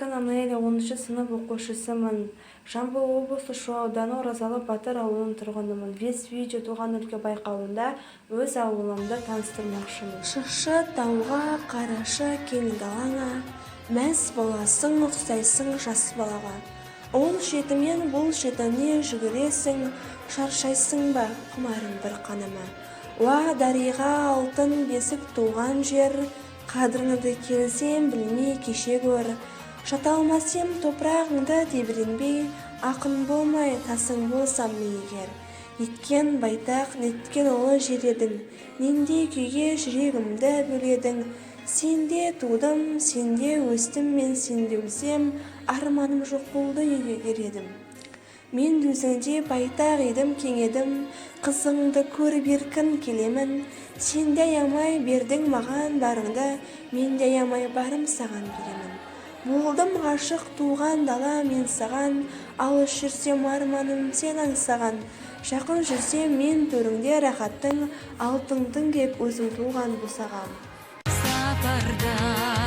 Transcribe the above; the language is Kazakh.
Айкын Амелия 10 сынып оқушысымын. Жамбыл облысы Шу ауданы Оразалы Батыр ауылының тұрғынымын. Видео туған өлке байқауында өз ауылымды таныстырмақшымын. Шышы тауға, қарашы кең далаңа, мәз боласың, ұқсайсың жас балаға. Ол жетімен бұл жетіне жүгіресің, шаршайсың ба, құмарың бір қанама. Уа дариға алтын бесік туған жер, қадіріңді келсем білмей кеше көр. Шаталмасем топырағыңды тебіренбей, ақын болмай тасың болсам мен егер. Неткен байтақ, неткен ұлы жер едің, нендей күйге жүрегімді бөледің. Сенде тудым, сенде өстім, мен сенде өлсем, арманым жоқ болды егер едім. Мен өзіңде байтақ едім, кең едім, қызыңды көріп еркін келемін. Сенде аямай бердің маған барыңды, мен де аямай барым саған беремін. Болдым ғашық туған дала мен саған, алыс жүрсем арманым сен аңсаған. Жақын жүрсем мен төріңде рахаттың, алтындың кеп өзің туған босаған. Сапарда